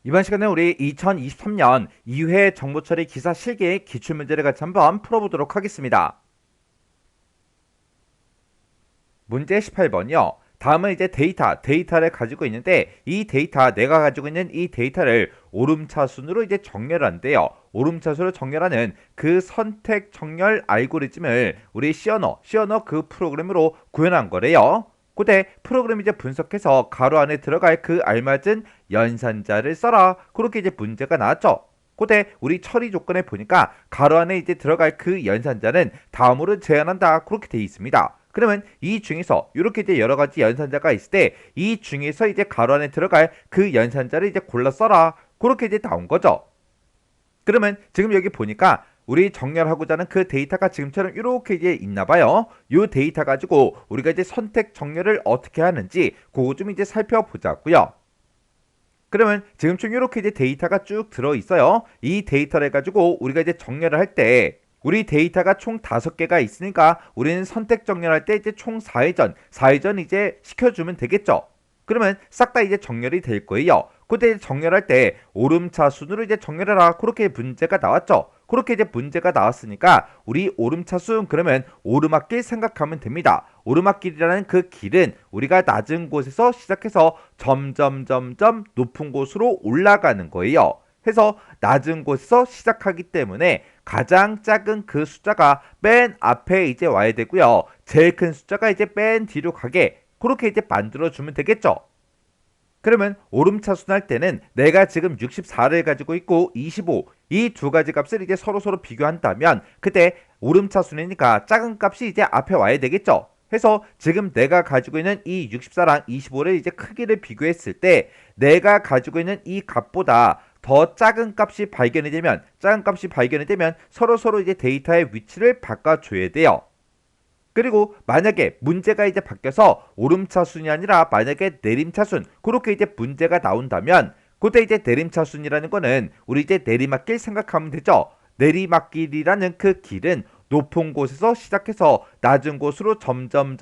이번 시간에 우리 2023년 2회 정보처리 기사 실기의 기출문제를 같이 한번 풀어보도록 하겠습니다. 문제 18번이요. 다음은 이제 데이터를 가지고 있는데 이 내가 가지고 있는 이 데이터를 오름차순으로 이제 정렬을 한대요. 오름차순으로 정렬하는 그 선택 정렬 알고리즘을 우리 시어너 그 프로그램으로 구현한 거래요. 그때 프로그램 이제 분석해서 가로 안에 들어갈 그 알맞은 연산자를 써라. 그렇게 이제 문제가 나왔죠. 그때 우리 처리 조건에 보니까 가로 안에 이제 들어갈 그 연산자는 다음으로 제한한다. 그렇게 되어 있습니다. 그러면 이 중에서 이렇게 이제 여러 가지 연산자가 있을 때 이 중에서 이제 가로 안에 들어갈 그 연산자를 이제 골라 써라. 그렇게 이제 나온 거죠. 그러면 지금 여기 보니까 우리 정렬하고자 하는 그 데이터가 지금처럼 이렇게 이제 있나 봐요. 이 데이터 가지고 우리가 이제 선택 정렬을 어떻게 하는지 그거 좀 이제 살펴보자고요. 그러면 지금처럼 이렇게 이제 데이터가 쭉 들어 있어요. 이 데이터를 가지고 우리가 이제 정렬을 할 때 우리 데이터가 총 5개가 있으니까 우리는 선택 정렬할 때 이제 총 4회전 이제 시켜주면 되겠죠. 그러면 싹 다 이제 정렬이 될 거예요. 그때 정렬할 때 오름차순으로 이제 정렬해라. 그렇게 문제가 나왔죠. 그렇게 이제 문제가 나왔으니까 우리 오름차순 그러면 오르막길 생각하면 됩니다. 오르막길이라는 그 길은 우리가 낮은 곳에서 시작해서 점점 높은 곳으로 올라가는 거예요. 해서 낮은 곳에서 시작하기 때문에 가장 작은 그 숫자가 맨 앞에 이제 와야 되고요. 제일 큰 숫자가 이제 맨 뒤로 가게 그렇게 이제 만들어주면 되겠죠. 그러면 오름차순 할 때는 내가 지금 64를 가지고 있고 25 이 두 가지 값을 이제 서로 비교한다면 그때 오름차순이니까 작은 값이 이제 앞에 와야 되겠죠. 해서 지금 내가 가지고 있는 이 64랑 25를 이제 크기를 비교했을 때 내가 가지고 있는 이 값보다 더 작은 값이 발견이 되면 서로 이제 데이터의 위치를 바꿔줘야 돼요. 그리고 만약에 문제가 이제 바뀌어서 오름차순이 아니라 만약에 내림차순 그렇게 이제 문제가 나온다면 그때 이제 내림차순이라는 거는 우리 이제 내리막길 생각하면 되죠. 내리막길이라는 그 길은 높은 곳에서 시작해서 낮은 곳으로 점점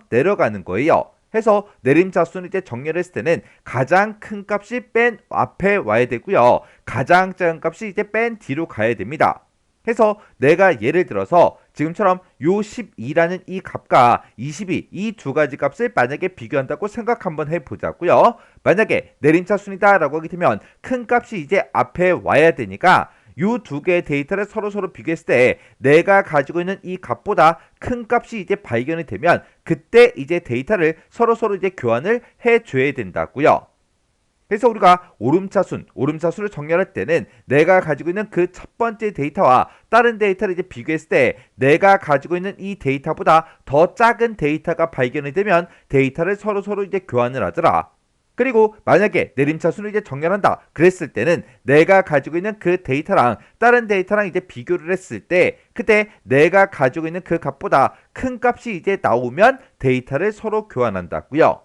내려가는 거예요. 해서 내림차순을 이제 정렬했을 때는 가장 큰 값이 맨 앞에 와야 되고요. 가장 작은 값이 이제 맨 뒤로 가야 됩니다. 해서 내가 예를 들어서 지금처럼 요 12라는 이 값과 22 이 두 가지 값을 만약에 비교한다고 생각 한번 해보자고요. 만약에 내림차순이다 라고 하게 되면 큰 값이 이제 앞에 와야 되니까 요 두 개의 데이터를 서로 비교했을 때 내가 가지고 있는 이 값보다 큰 값이 이제 발견이 되면 그때 이제 데이터를 서로 이제 교환을 해줘야 된다고요. 그래서 우리가 오름차순을 정렬할 때는 내가 가지고 있는 그 첫 번째 데이터와 다른 데이터를 이제 비교했을 때 내가 가지고 있는 이 데이터보다 더 작은 데이터가 발견이 되면 데이터를 서로 이제 교환을 하더라. 그리고 만약에 내림차순을 이제 정렬한다 그랬을 때는 내가 가지고 있는 그 데이터랑 다른 데이터랑 이제 비교를 했을 때 그때 내가 가지고 있는 그 값보다 큰 값이 이제 나오면 데이터를 서로 교환한다고요.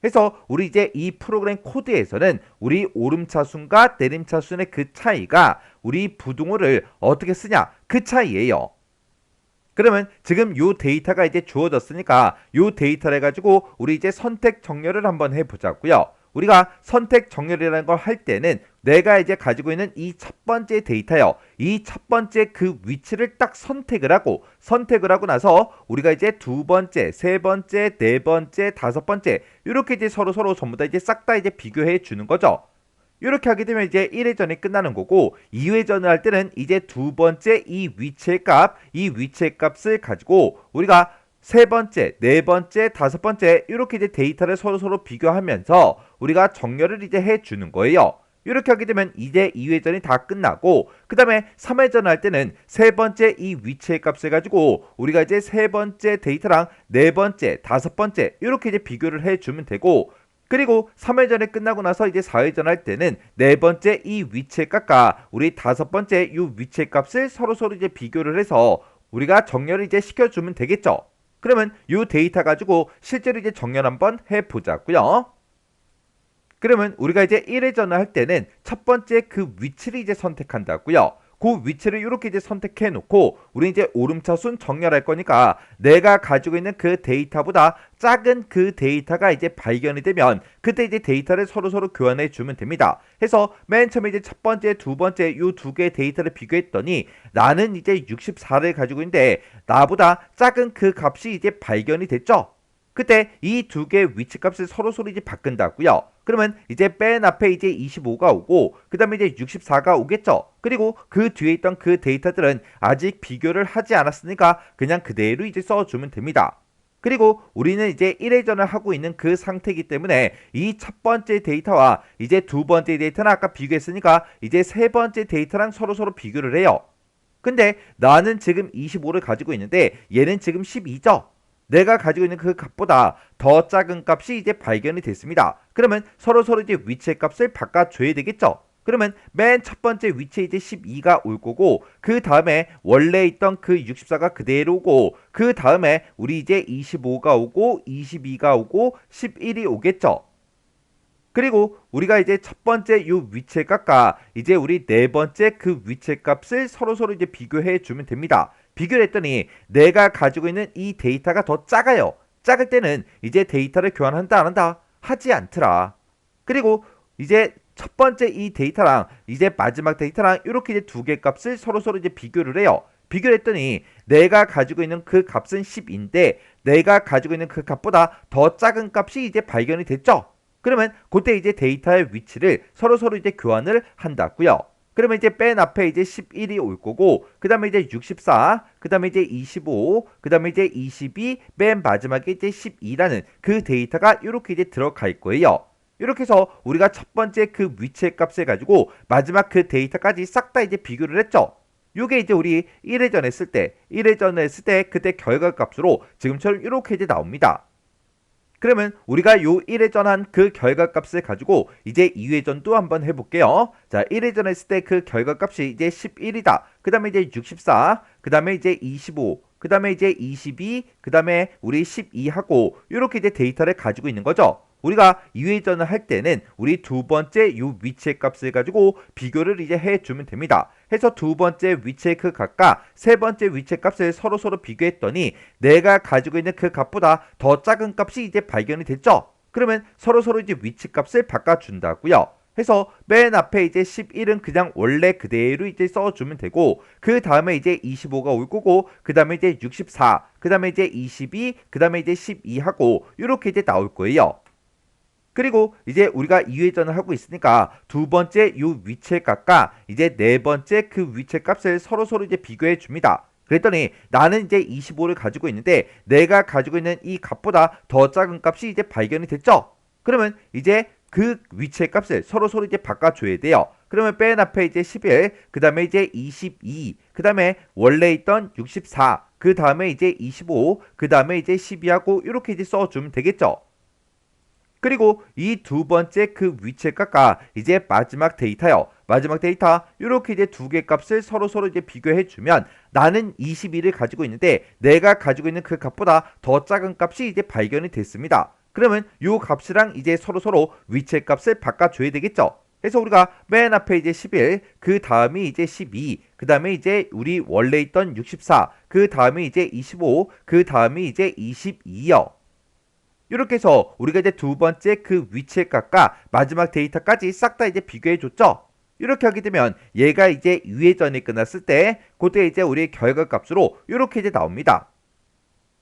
해서 우리 이제 이 프로그램 코드에서는 우리 오름차순과 내림차순의 그 차이가 우리 부등호를 어떻게 쓰냐 그 차이예요. 그러면 지금 요 데이터가 이제 주어졌으니까 요 데이터를 가지고 우리 이제 선택 정렬을 한번 해보자고요. 우리가 선택 정렬이라는 걸 할 때는 내가 이제 가지고 있는 이 첫 번째 데이터요. 이 첫 번째 그 위치를 딱 선택을 하고 나서 우리가 이제 두 번째, 세 번째, 네 번째, 다섯 번째 이렇게 이제 서로 전부 다 이제 싹 다 이제 비교해 주는 거죠. 이렇게 하게 되면 이제 1회전이 끝나는 거고 2회전을 할 때는 이제 두 번째 이 위치의 값을 가지고 우리가 세 번째, 네 번째, 다섯 번째 이렇게 이제 데이터를 서로 비교하면서 우리가 정렬을 이제 해 주는 거예요. 이렇게 하게 되면 이제 2회전이 다 끝나고 그 다음에 3회전 할 때는 세 번째 이 위치의 값을 가지고 우리가 이제 세 번째 데이터랑 네 번째, 다섯 번째 이렇게 이제 비교를 해주면 되고 그리고 3회전이 끝나고 나서 이제 4회전 할 때는 네 번째 이 위치의 값과 우리 다섯 번째 이 위치의 값을 서로 이제 비교를 해서 우리가 정렬을 이제 시켜주면 되겠죠. 그러면 이 데이터 가지고 실제로 이제 정렬 한번 해보자고요. 그러면 우리가 이제 1회전을 할 때는 첫 번째 그 위치를 이제 선택한다고요. 그 위치를 이렇게 이제 선택해 놓고 우리 이제 오름차순 정렬할 거니까 내가 가지고 있는 그 데이터보다 작은 그 데이터가 이제 발견이 되면 그때 이제 데이터를 서로 교환해 주면 됩니다. 해서 맨 처음에 이제 첫 번째, 두 번째 이 두 개의 데이터를 비교했더니 나는 이제 64를 가지고 있는데 나보다 작은 그 값이 이제 발견이 됐죠. 그때 이 두 개의 위치 값을 서로 이제 바꾼다고요. 그러면 이제 맨 앞에 이제 25가 오고 그 다음에 이제 64가 오겠죠. 그리고 그 뒤에 있던 그 데이터들은 아직 비교를 하지 않았으니까 그냥 그대로 이제 써주면 됩니다. 그리고 우리는 이제 1회전을 하고 있는 그 상태이기 때문에 이 첫 번째 데이터와 이제 두 번째 데이터는 아까 비교했으니까 이제 세 번째 데이터랑 서로 비교를 해요. 근데 나는 지금 25를 가지고 있는데 얘는 지금 12죠. 내가 가지고 있는 그 값보다 더 작은 값이 이제 발견이 됐습니다. 그러면 서로 이제 위치의 값을 바꿔줘야 되겠죠. 그러면 맨 첫 번째 위치에 이제 12가 올 거고 그 다음에 원래 있던 그 64가 그대로 오고 그 다음에 우리 이제 25가 오고 22가 오고 11이 오겠죠. 그리고 우리가 이제 첫 번째 요 위치의 값과 이제 우리 네 번째 그 위치의 값을 서로 이제 비교해 주면 됩니다. 비교를 했더니 내가 가지고 있는 이 데이터가 더 작아요. 작을 때는 이제 데이터를 교환한다 안 한다? 하지 않더라. 그리고 이제 첫 번째 이 데이터랑 이제 마지막 데이터랑 이렇게 이제 두 개 값을 서로 이제 비교를 해요. 비교를 했더니 내가 가지고 있는 그 값은 10인데 내가 가지고 있는 그 값보다 더 작은 값이 이제 발견이 됐죠. 그러면 그때 이제 데이터의 위치를 서로 이제 교환을 한다고요. 그러면 이제 맨 앞에 이제 11이 올 거고 그 다음에 이제 64, 그 다음에 이제 25, 그 다음에 이제 22, 맨 마지막에 이제 12라는 그 데이터가 이렇게 이제 들어갈 거예요. 이렇게 해서 우리가 첫 번째 그 위치의 값을 가지고 마지막 그 데이터까지 싹 다 이제 비교를 했죠. 요게 이제 우리 1회전 했을 때 그때 결과 값으로 지금처럼 이렇게 이제 나옵니다. 그러면 우리가 요 1회전한 그 결과값을 가지고 이제 2회전도 한번 해볼게요. 자, 1회전 했을 때 그 결과값이 이제 11이다. 그 다음에 이제 64, 그 다음에 이제 25, 그 다음에 이제 22, 그 다음에 우리 12하고 이렇게 이제 데이터를 가지고 있는 거죠. 우리가 2회전을 할 때는 우리 두 번째 요 위치의 값을 가지고 비교를 이제 해주면 됩니다. 해서 두 번째 위치의 그 값과 세 번째 위치의 값을 서로 비교했더니 내가 가지고 있는 그 값보다 더 작은 값이 이제 발견이 됐죠. 그러면 서로 이제 위치 값을 바꿔준다고요. 해서 맨 앞에 이제 11은 그냥 원래 그대로 이제 써주면 되고 그 다음에 이제 25가 올 거고 그 다음에 이제 64, 그 다음에 이제 22, 그 다음에 이제 12하고 이렇게 이제 나올 거예요. 그리고 이제 우리가 2회전을 하고 있으니까 두 번째 요 위치의 값과 이제 네 번째 그 위치의 값을 서로 이제 비교해 줍니다. 그랬더니 나는 이제 25를 가지고 있는데 내가 가지고 있는 이 값보다 더 작은 값이 이제 발견이 됐죠. 그러면 이제 그 위치의 값을 서로 이제 바꿔줘야 돼요. 그러면 맨 앞에 이제 11, 그 다음에 이제 22, 그 다음에 원래 있던 64, 그 다음에 이제 25, 그 다음에 이제 12하고 이렇게 이제 써주면 되겠죠. 그리고 이 두 번째 그 위치의 값과 이제 마지막 데이터요. 마지막 데이터 이렇게 이제 두 개 값을 서로 이제 비교해 주면 나는 22를 가지고 있는데 내가 가지고 있는 그 값보다 더 작은 값이 이제 발견이 됐습니다. 그러면 요 값이랑 이제 서로 위치의 값을 바꿔줘야 되겠죠. 그래서 우리가 맨 앞에 이제 11, 그 다음이 이제 12, 그 다음에 이제 우리 원래 있던 64, 그 다음에 이제 25, 그 다음이 이제 22요. 이렇게 해서 우리가 이제 두 번째 그 위치의 값과 마지막 데이터까지 싹 다 이제 비교해 줬죠. 이렇게 하게 되면 얘가 이제 2회전이 끝났을 때 그때 이제 우리 결과값으로 이렇게 이제 나옵니다.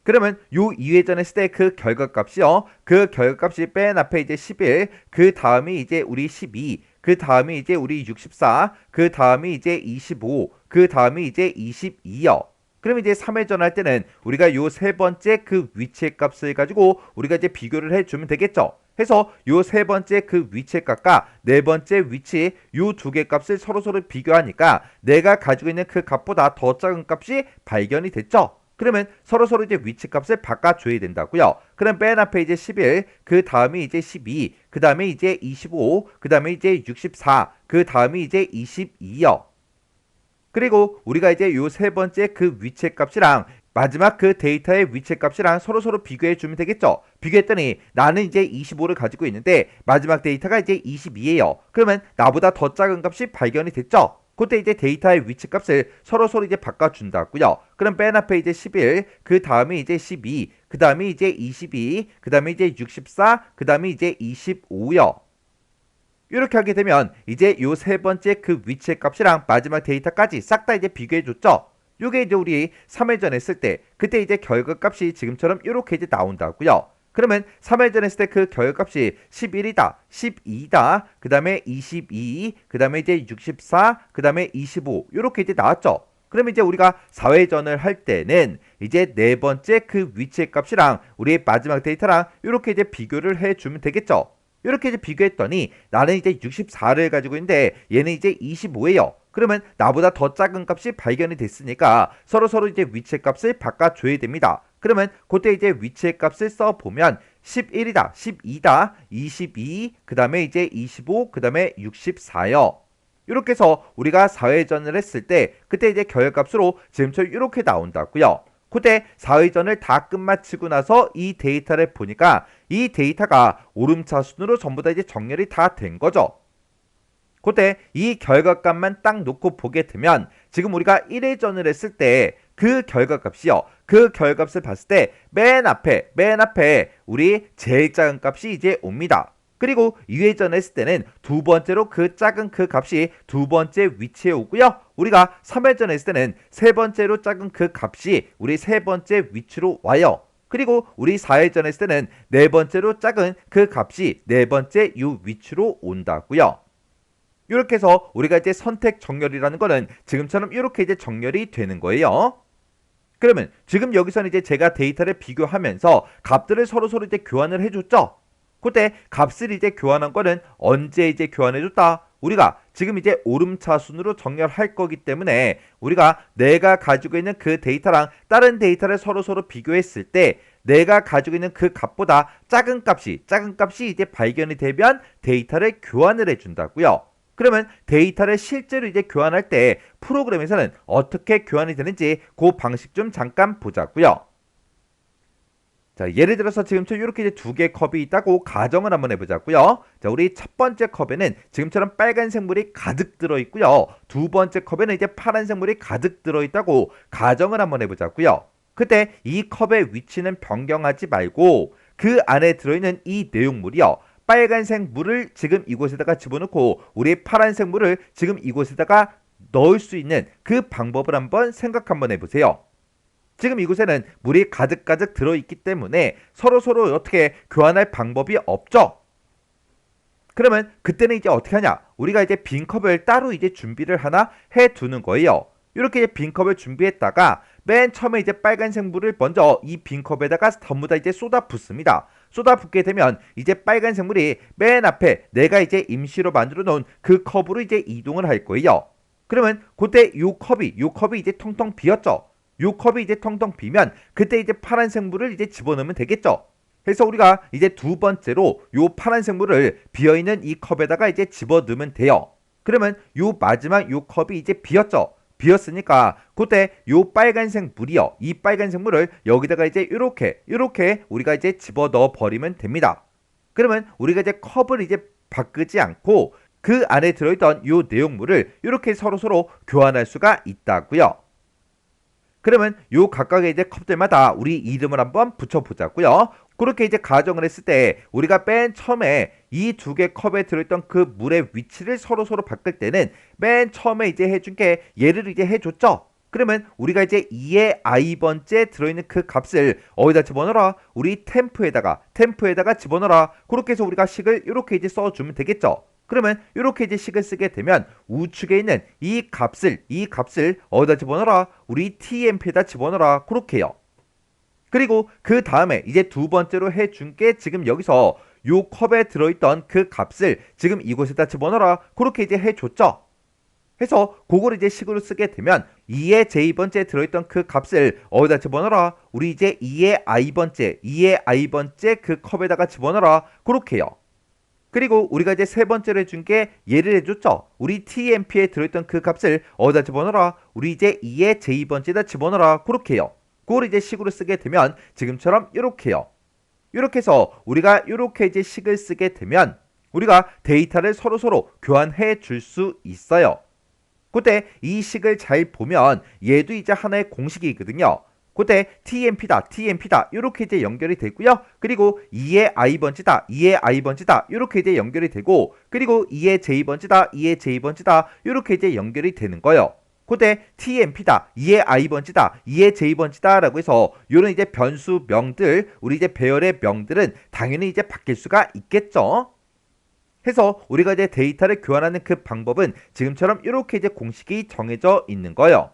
그러면 요 2회전 했을 때 그 결과값이요. 그 결과값이 맨 앞에 이제 11, 그 다음이 이제 우리 12, 그 다음이 이제 우리 64, 그 다음이 이제 25, 그 다음이 이제 22요. 그럼 이제 3회전 할 때는 우리가 요 세 번째 그 위치의 값을 가지고 우리가 이제 비교를 해주면 되겠죠. 해서 요 세 번째 그 위치의 값과 네 번째 위치 요 두 개 값을 서로 비교하니까 내가 가지고 있는 그 값보다 더 작은 값이 발견이 됐죠. 그러면 서로 이제 위치 값을 바꿔줘야 된다고요. 그럼 맨 앞에 이제 11, 그 다음에 이제 12, 그 다음에 이제 25, 그 다음에 이제 64, 그 다음에 이제 22요. 그리고 우리가 이제 요 세 번째 그 위치의 값이랑 마지막 그 데이터의 위치의 값이랑 서로 비교해 주면 되겠죠. 비교했더니 나는 이제 25를 가지고 있는데 마지막 데이터가 이제 22예요. 그러면 나보다 더 작은 값이 발견이 됐죠. 그때 이제 데이터의 위치 값을 서로서로 이제 바꿔준다고요. 그럼 맨 앞에 이제 11, 그 다음에 이제 12, 그 다음에 이제 22, 그 다음에 이제 64, 그 다음에 이제 25요. 이렇게 하게 되면 이제 요 세 번째 그 위치의 값이랑 마지막 데이터까지 싹 다 이제 비교해줬죠. 요게 이제 우리 3회전 했을 때 그때 이제 결과값이 지금처럼 이렇게 이제 나온다고요. 그러면 3회전 했을 때 그 결과값이 11이다, 12다, 그 다음에 22, 그 다음에 이제 64, 그 다음에 25 이렇게 이제 나왔죠. 그러면 이제 우리가 4회전을 할 때는 이제 네 번째 그 위치의 값이랑 우리의 마지막 데이터랑 이렇게 이제 비교를 해주면 되겠죠. 이렇게 이제 비교했더니 나는 이제 64를 가지고 있는데 얘는 이제 25예요. 그러면 나보다 더 작은 값이 발견이 됐으니까 서로서로 이제 위치의 값을 바꿔줘야 됩니다. 그러면 그때 이제 위치의 값을 써보면 11이다, 12다, 22, 그 다음에 이제 25, 그 다음에 64요. 이렇게 해서 우리가 4회전을 했을 때 그때 이제 결값으로 지금처럼 이렇게 나온다고요. 그때 4회전을 다 끝마치고 나서 이 데이터를 보니까 이 데이터가 오름차순으로 전부 다 이제 정렬이 다 된 거죠. 그때 이 결과값만 딱 놓고 보게 되면 지금 우리가 1회전을 했을 때 그 결과값이요. 그 결과값을 봤을 때 맨 앞에 우리 제일 작은 값이 이제 옵니다. 그리고 2회전 했을 때는 두 번째로 그 작은 그 값이 두 번째 위치에 오고요. 우리가 3회전 했을 때는 세 번째로 작은 그 값이 우리 세 번째 위치로 와요. 그리고 우리 4회전 했을 때는 네 번째로 작은 그 값이 네 번째 이 위치로 온다고요. 이렇게 해서 우리가 이제 선택 정렬이라는 거는 지금처럼 이렇게 이제 정렬이 되는 거예요. 그러면 지금 여기서는 이제 제가 데이터를 비교하면서 값들을 서로서로 이제 교환을 해줬죠. 그때 값을 이제 교환한 거는 언제 이제 교환해줬다? 우리가 지금 이제 오름차순으로 정렬할 거기 때문에 우리가 내가 가지고 있는 그 데이터랑 다른 데이터를 서로서로 비교했을 때 내가 가지고 있는 그 값보다 작은 값이 이제 발견이 되면 데이터를 교환을 해준다고요. 그러면 데이터를 실제로 이제 교환할 때 프로그램에서는 어떻게 교환이 되는지 그 방식 좀 잠깐 보자고요. 자, 예를 들어서 지금처럼 이렇게 이제 두 개의 컵이 있다고 가정을 한번 해보자고요. 자, 우리 첫 번째 컵에는 지금처럼 빨간색 물이 가득 들어있고요. 두 번째 컵에는 이제 파란색 물이 가득 들어있다고 가정을 한번 해보자고요. 그때 이 컵의 위치는 변경하지 말고 그 안에 들어있는 이 내용물이요. 빨간색 물을 지금 이곳에다가 집어넣고 우리 파란색 물을 지금 이곳에다가 넣을 수 있는 그 방법을 한번 생각 한번 해보세요. 지금 이곳에는 물이 가득가득 들어있기 때문에 서로서로 어떻게 교환할 방법이 없죠. 그러면 그때는 이제 어떻게 하냐? 우리가 이제 빈 컵을 따로 이제 준비를 하나 해두는 거예요. 이렇게 빈 컵을 준비했다가 맨 처음에 이제 빨간색 물을 먼저 이 빈 컵에다가 전부 다 이제 쏟아 붓습니다. 쏟아 붓게 되면 이제 빨간색 물이 맨 앞에 내가 이제 임시로 만들어 놓은 그 컵으로 이제 이동을 할 거예요. 그러면 그때 요 컵이 이제 텅텅 비었죠. 요 컵이 이제 텅텅 비면 그때 이제 파란색 물을 이제 집어넣으면 되겠죠. 그래서 우리가 이제 두 번째로 요 파란색 물을 비어있는 이 컵에다가 이제 집어넣으면 돼요. 그러면 요 마지막 요 컵이 이제 비었죠. 비었으니까 그때 요 빨간색 물이요. 이 빨간색 물을 여기다가 이제 이렇게 우리가 이제 집어넣어 버리면 됩니다. 그러면 우리가 이제 컵을 이제 바꾸지 않고 그 안에 들어있던 요 내용물을 이렇게 서로서로 교환할 수가 있다고요. 그러면 요 각각의 이제 컵들마다 우리 이름을 한번 붙여보자고요. 그렇게 이제 가정을 했을 때 우리가 맨 처음에 이 두 개 컵에 들어있던 그 물의 위치를 서로서로 바꿀 때는 맨 처음에 이제 해준 게 얘를 이제 해줬죠. 그러면 우리가 이제 2의 i번째 들어있는 그 값을 어디다 집어넣어라? 우리 템프에다가 집어넣어라. 그렇게 해서 우리가 식을 이렇게 이제 써주면 되겠죠. 그러면 이렇게 이제 식을 쓰게 되면 우측에 있는 이 값을 어디다 집어넣어라? 우리 tmp에다 집어넣어라. 그렇게요. 그리고 그 다음에 이제 두 번째로 해준 게 지금 여기서 요 컵에 들어있던 그 값을 지금 이곳에다 집어넣어라. 그렇게 이제 해줬죠. 해서 그걸 이제 식으로 쓰게 되면 2의 j번째 들어있던 그 값을 어디다 집어넣어라? 우리 이제 2의 i번째 그 컵에다가 집어넣어라. 그렇게요. 그리고 우리가 이제 세 번째로 해준 게 얘를 해줬죠. 우리 tmp에 들어있던 그 값을 어디다 집어넣어라? 우리 이제 2의 j번째에다 집어넣어라. 그렇게요. 그걸 이제 식으로 쓰게 되면 지금처럼 이렇게요. 이렇게 해서 우리가 이렇게 이제 식을 쓰게 되면 우리가 데이터를 서로서로 교환해 줄 수 있어요. 그때 이 식을 잘 보면 얘도 이제 하나의 공식이거든요. 그때 TMP다 이렇게 이제 연결이 되고요. 그리고 2의 i번지다 2의 i번지다 이렇게 이제 연결이 되고, 그리고 2의 j번지다 2의 j번지다 이렇게 이제 연결이 되는 거예요. 그때 TMP다 2의 i번지다 2의 j번지다 라고 해서 이런 이제 변수명들, 우리 이제 배열의 명들은 당연히 이제 바뀔 수가 있겠죠. 해서 우리가 이제 데이터를 교환하는 그 방법은 지금처럼 이렇게 이제 공식이 정해져 있는 거예요.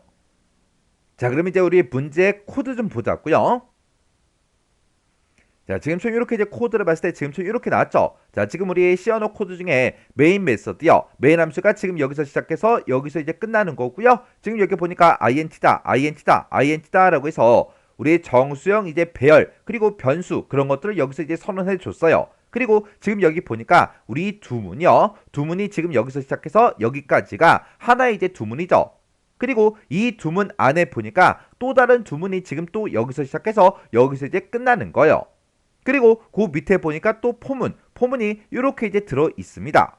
자, 그럼 이제 우리 문제 코드 좀 보자고요. 자, 지금처럼 이렇게 이제 코드를 봤을 때 지금처럼 이렇게 나왔죠. 자, 지금 우리 C 언어 코드 중에 메인 메서드요. 메인 함수가 지금 여기서 시작해서 여기서 이제 끝나는 거고요. 지금 여기 보니까 int다라고 해서 우리 정수형 이제 배열 그리고 변수 그런 것들을 여기서 이제 선언해 줬어요. 그리고 지금 여기 보니까 우리 두문이요. 두문이 지금 여기서 시작해서 여기까지가 하나의 이제 두문이죠. 그리고 이 두문 안에 보니까 또 다른 두문이 지금 또 여기서 시작해서 여기서 이제 끝나는 거예요. 그리고 그 밑에 보니까 또 포문이 이렇게 이제 들어 있습니다.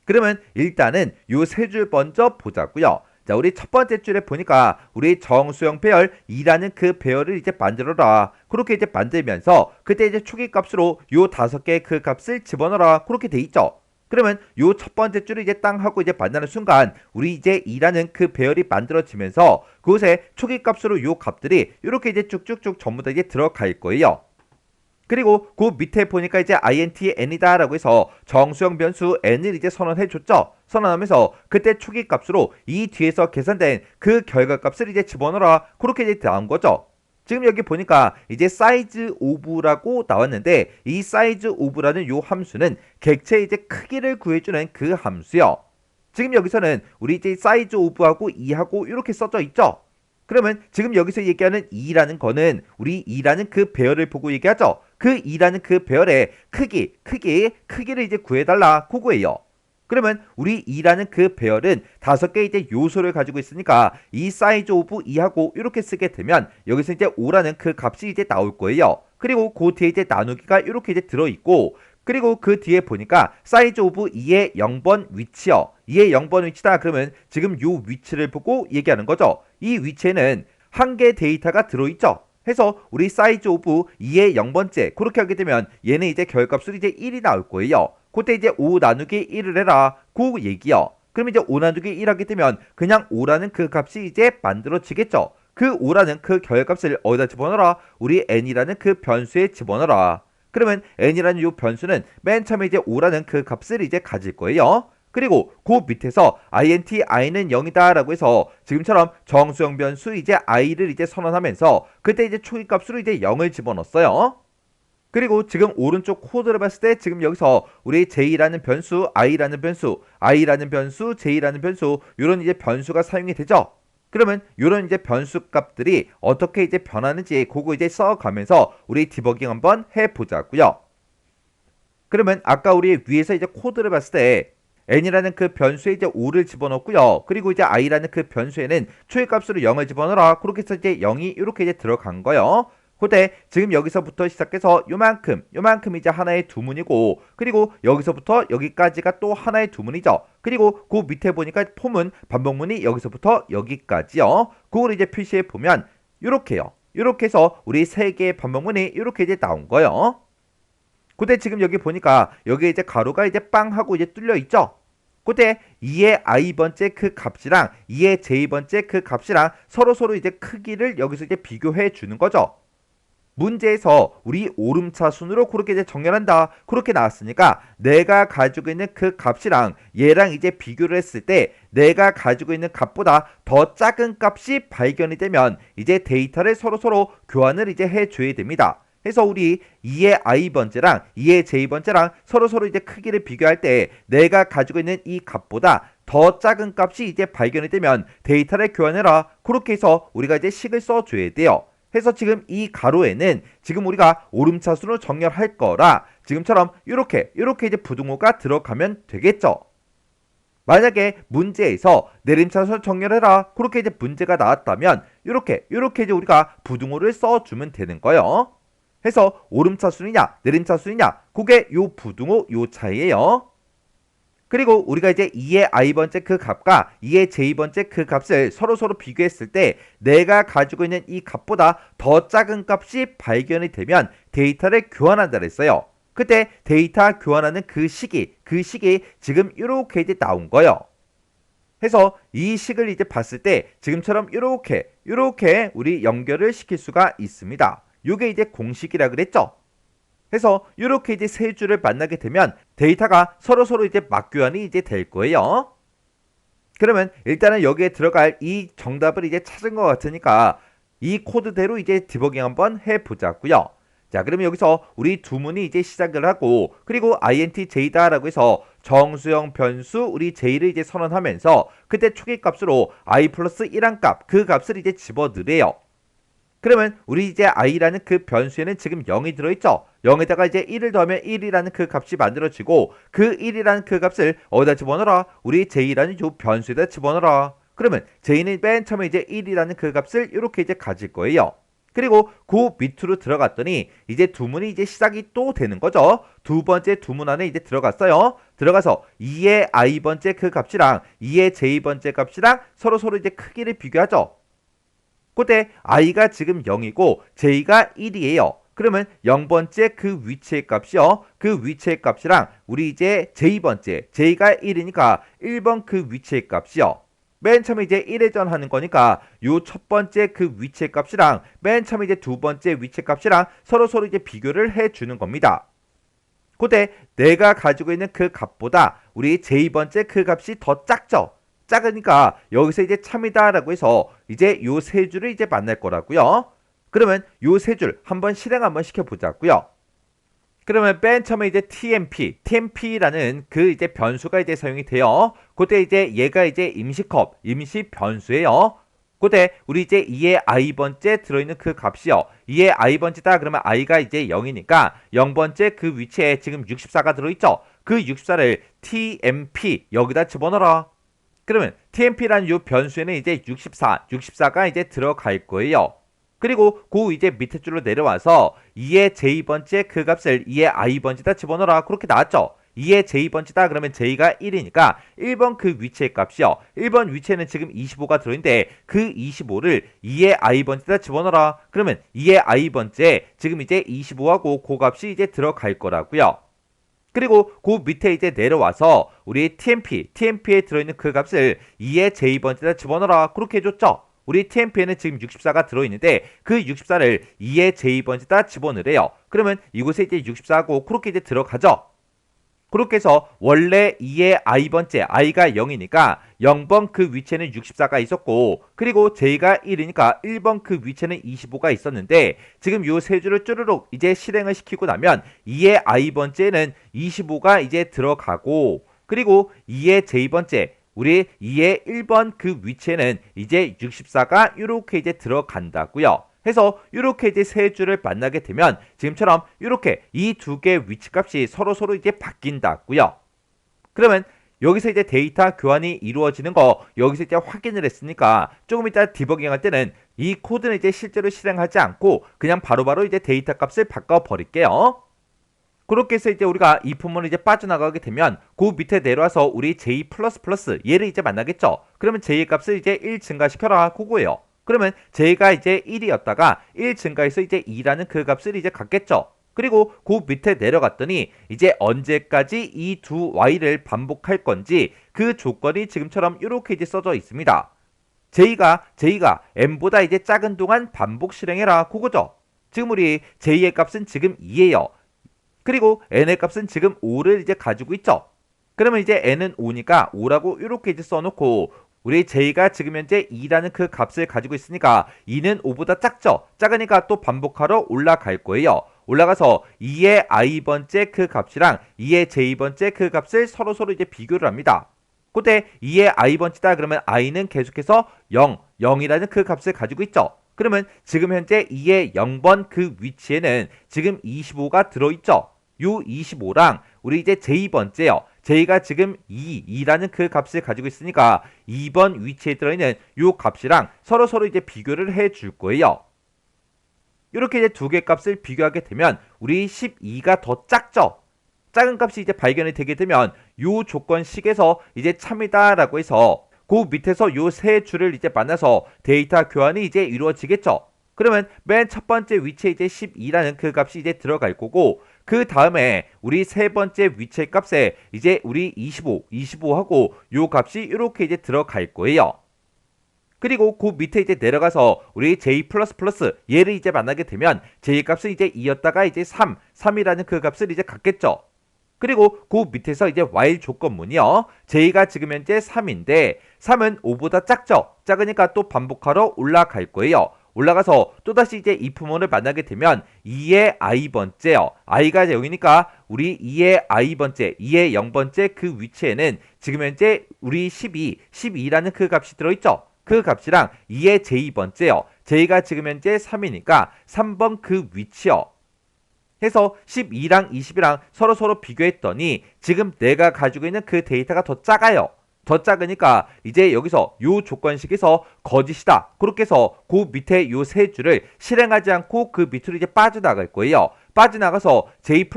그러면 일단은 요 세 줄 먼저 보자고요. 자, 우리 첫 번째 줄에 보니까 우리 정수형 배열 2라는 그 배열을 이제 만들어라. 그렇게 이제 만들면서 그때 이제 초기 값으로 요 5개의 그 값을 집어넣어라. 그렇게 돼 있죠. 그러면 요 첫 번째 줄을 이제 땅 하고 이제 만나는 순간 우리 이제 2라는 그 배열이 만들어지면서 그곳에 초기 값으로 요 값들이 이렇게 이제 쭉쭉쭉 전부 다 이제 들어갈 거예요. 그리고 그 밑에 보니까 이제 int n이다 라고 해서 정수형 변수 n을 이제 선언해 줬죠. 선언하면서 그때 초기 값으로 이 뒤에서 계산된 그 결과값을 이제 집어넣어라. 그렇게 이제 나온 거죠. 지금 여기 보니까 이제 size of라고 나왔는데 이 size of라는 요 함수는 객체의 이제 크기를 구해주는 그 함수요. 지금 여기서는 우리 이제 size of하고 2하고 이렇게 써져 있죠. 그러면 지금 여기서 얘기하는 2라는 거는 우리 2라는 그 배열을 보고 얘기하죠. 그 2라는 그 배열의 크기를 이제 구해달라 그거예요. 그러면 우리 2라는 그 배열은 5개 이제 요소를 가지고 있으니까 이 size of 2하고 이렇게 쓰게 되면 여기서 이제 5라는 그 값이 이제 나올 거예요. 그리고 그 뒤에 이제 나누기가 이렇게 이제 들어있고, 그리고 그 뒤에 보니까 size of 2의 0번 위치요. 2의 0번 위치다 그러면 지금 요 위치를 보고 얘기하는 거죠. 이 위치에는 한 개 데이터가 들어있죠. 해서 우리 size of 2의 0번째 그렇게 하게 되면 얘는 이제 결값으로 이제 1이 나올 거예요. 그때 이제 5 나누기 1을 해라 그 얘기요. 그럼 이제 5 나누기 1 하게 되면 그냥 5라는 그 값이 이제 만들어지겠죠. 그 5라는 그 결값을 어디다 집어넣어라? 우리 n이라는 그 변수에 집어넣어라. 그러면 n이라는 요 변수는 맨 처음에 이제 5라는 그 값을 이제 가질 거예요. 그리고 그 밑에서 int i는 0이다 라고 해서 지금처럼 정수형 변수 이제 i를 이제 선언하면서 그때 이제 초기 값으로 이제 0을 집어넣었어요. 그리고 지금 오른쪽 코드를 봤을 때 지금 여기서 우리 j라는 변수, i라는 변수, j라는 변수 이런 이제 변수가 사용이 되죠. 그러면 이런 이제 변수 값들이 어떻게 이제 변하는지 그거 이제 써가면서 우리 디버깅 한번 해보자고요. 그러면 아까 우리 위에서 이제 코드를 봤을 때 n이라는 그 변수에 이제 5를 집어넣고요. 그리고 이제 i라는 그 변수에는 초기값으로 0을 집어넣어라. 그렇게 해서 이제 0이 이렇게 이제 들어간 거예요. 그때 지금 여기서부터 시작해서 요만큼 이제 하나의 두문이고, 그리고 여기서부터 여기까지가 또 하나의 두문이죠. 그리고 그 밑에 보니까 포문, 반복문이 여기서부터 여기까지요. 그걸 이제 표시해 보면 요렇게요. 요렇게 해서 우리 세 개의 반복문이 이렇게 이제 나온 거예요. 그때 지금 여기 보니까 여기 이제 가로가 이제 빵 하고 이제 뚫려 있죠. 그때 2의 i번째 그 값이랑 2의 j번째 그 값이랑 서로 이제 크기를 여기서 이제 비교해 주는 거죠. 문제에서 우리 오름차 순으로 그렇게 이제 정렬한다 그렇게 나왔으니까 내가 가지고 있는 그 값이랑 얘랑 이제 비교를 했을 때 내가 가지고 있는 값보다 더 작은 값이 발견이 되면 이제 데이터를 서로 교환을 이제 해줘야 됩니다. 해서 우리 2의 i번째랑 2의 j번째랑 서로 이제 크기를 비교할 때 내가 가지고 있는 이 값보다 더 작은 값이 이제 발견이 되면 데이터를 교환해라 그렇게 해서 우리가 이제 식을 써줘야 돼요. 해서 지금 이 가로에는 지금 우리가 오름차순으로 정렬할 거라 지금처럼 이렇게 이제 부등호가 들어가면 되겠죠. 만약에 문제에서 내림차순으로 정렬해라 그렇게 이제 문제가 나왔다면 이렇게 이제 우리가 부등호를 써주면 되는 거예요. 해서 오름차순이냐 내림차순이냐 그게 요 부등호 요 차이예요. 그리고 우리가 이제 2의 i번째 그 값과 2의 j번째 그 값을 서로서로 비교했을 때 내가 가지고 있는 이 값보다 더 작은 값이 발견이 되면 데이터를 교환한다 그랬어요. 그때 데이터 교환하는 그 식이 지금 이렇게 이제 나온 거예요. 해서 이 식을 이제 봤을 때 지금처럼 이렇게 우리 연결을 시킬 수가 있습니다. 요게 이제 공식이라 그랬죠. 해서 이렇게 이제 세 줄을 만나게 되면 데이터가 서로서로 이제 맞교환이 이제 될 거예요. 그러면 일단은 여기에 들어갈 이 정답을 이제 찾은 것 같으니까 이 코드대로 이제 디버깅 한번 해보자고요. 자, 그러면 여기서 우리 두 문이 이제 시작을 하고 그리고 intj다라고 해서 정수형 변수 우리 j를 이제 선언하면서 그때 초기 값으로 i 플러스 1한 값 그 값을 이제 집어넣으래요. 그러면 우리 이제 i라는 그 변수에는 지금 0이 들어있죠. 0에다가 이제 1을 더하면 1이라는 그 값이 만들어지고 그 1이라는 그 값을 어디다 집어넣어라? 우리 j라는 요 변수에다 집어넣어라. 그러면 j는 맨 처음에 이제 1이라는 그 값을 이렇게 이제 가질 거예요. 그리고 그 밑으로 들어갔더니 이제 두문이 이제 시작이 또 되는 거죠. 두 번째 두문 안에 이제 들어갔어요. 들어가서 2의 i번째 그 값이랑 2의 j번째 값이랑 서로서로 이제 크기를 비교하죠. 그때 i가 지금 0이고 j가 1이에요. 그러면 0번째 그 위치의 값이요. 그 위치의 값이랑 우리 이제 j번째 j가 1이니까 1번 그 위치의 값이요. 맨 처음에 이제 1회전 하는 거니까 요 첫 번째 그 위치의 값이랑 맨 처음에 이제 두 번째 위치의 값이랑 서로서로 이제 비교를 해 주는 겁니다. 그때 내가 가지고 있는 그 값보다 우리 j번째 그 값이 더 작죠. 작으니까 여기서 이제 참이다라고 해서 이제 요 세 줄을 이제 만날 거라고요. 그러면 요 세 줄 한번 실행 한번 시켜보자고요. 그러면 맨 처음에 이제 tmp라는 그 이제 변수가 이제 사용이 돼요. 그때 이제 얘가 이제 임시 변수예요. 그때 우리 이제 2의 i번째 들어있는 그 값이요. 2의 i번째다 그러면 i가 이제 0이니까 0번째 그 위치에 지금 64가 들어있죠. 그 64를 tmp 여기다 집어넣어라. 그러면 tmp라는 요 변수에는 이제 64가 이제 들어갈 거예요. 그리고 그 이제 밑에 줄로 내려와서 2의 j번째 그 값을 2의 i번째다 집어넣어라. 그렇게 나왔죠. 2의 j번째다 그러면 j가 1이니까 1번 그 위치의 값이요. 1번 위치에는 지금 25가 들어있는데 그 25를 2의 i번째다 집어넣어라. 그러면 2의 i번째 지금 이제 25하고 그 값이 이제 들어갈 거라고요. 그리고 그 밑에 이제 내려와서 우리 tmp에 들어있는 그 값을 2의 j번째다 집어넣어라. 그렇게 해줬죠. 우리 tmp에는 지금 64가 들어있는데 그 64를 2의 j번째다 집어넣으래요. 그러면 이곳에 이제 64하고 그렇게 이제 들어가죠. 그렇게 해서 원래 2의 i번째 i가 0이니까 0번 그 위치에는 64가 있었고 그리고 j가 1이니까 1번 그 위치에는 25가 있었는데 지금 요 세 줄을 쭈르륵 이제 실행을 시키고 나면 2의 i번째는 25가 이제 들어가고 그리고 2의 j번째 우리 2의 1번 그 위치에는 이제 64가 이렇게 이제 들어간다고요. 해서 이렇게 이제 세 줄을 만나게 되면 지금처럼 이렇게 이 두 개의 위치값이 서로서로 이제 바뀐다고요. 그러면 여기서 이제 데이터 교환이 이루어지는 거 여기서 이제 확인을 했으니까 조금 이따 디버깅 할 때는 이 코드는 이제 실제로 실행하지 않고 그냥 바로바로 이제 데이터 값을 바꿔 버릴게요. 그렇게 해서 이제 우리가 이 부분을 이제 빠져나가게 되면 그 밑에 내려와서 우리 j++ 얘를 이제 만나겠죠. 그러면 j의 값을 이제 1 증가시켜라 그거예요. 그러면 j가 이제 1이었다가 1 증가해서 이제 2라는 그 값을 이제 갖겠죠. 그리고 그 밑에 내려갔더니 이제 언제까지 이 두 y를 반복할 건지 그 조건이 지금처럼 이렇게 이제 써져 있습니다. j가 m보다 이제 작은 동안 반복 실행해라 그거죠. 지금 우리 j의 값은 지금 2예요. 그리고 n의 값은 지금 5를 이제 가지고 있죠. 그러면 이제 n은 5니까 5라고 이렇게 이제 써놓고 우리 j가 지금 현재 2라는 그 값을 가지고 있으니까 2는 5보다 작죠. 작으니까 또 반복하러 올라갈 거예요. 올라가서 2의 i번째 그 값이랑 2의 j번째 그 값을 서로서로 이제 비교를 합니다. 그때 2의 i번째다 그러면 i는 계속해서 0이라는 그 값을 가지고 있죠. 그러면 지금 현재 2의 0번 그 위치에는 지금 25가 들어있죠. 요 25랑 우리 이제 j번째요. j가 지금 2라는 그 값을 가지고 있으니까 2번 위치에 들어있는 요 값이랑 서로서로 이제 비교를 해 줄 거예요. 이렇게 이제 두 개 값을 비교하게 되면 우리 12가 더 작죠. 작은 값이 이제 발견이 되게 되면 요 조건식에서 이제 참이다라고 해서 그 밑에서 요 세 줄을 이제 만나서 데이터 교환이 이제 이루어지겠죠. 그러면 맨 첫 번째 위치에 이제 12라는 그 값이 이제 들어갈 거고, 그 다음에 우리 세 번째 위치 값에 이제 우리 25하고 요 값이 이렇게 이제 들어갈 거예요. 그리고 그 밑에 이제 내려가서 우리 j++ 얘를 이제 만나게 되면 j 값은 이제 2였다가 이제 3이라는 그 값을 이제 갖겠죠. 그리고 그 밑에서 이제 while 조건문이요. j가 지금 현재 3인데 3은 5보다 작죠. 작으니까 또 반복하러 올라갈 거예요. 올라가서 또다시 이제 if문을 만나게 되면 2의 i번째요. i가 0이니까 우리 2의 i번째, 2의 0번째 그 위치에는 지금 현재 우리 12라는 그 값이 들어있죠. 그 값이랑 2의 j번째요. j가 지금 현재 3이니까 3번 그 위치요. 해서 12랑 20이랑 서로 비교했더니 지금 내가 가지고 있는 그 데이터가 더 작아요. 더 작으니까 이제 여기서 요 조건식에서 거짓이다. 그렇게 해서 그 밑에 요 세 줄을 실행하지 않고 그 밑으로 이제 빠져나갈 거예요. 빠져나가서 j++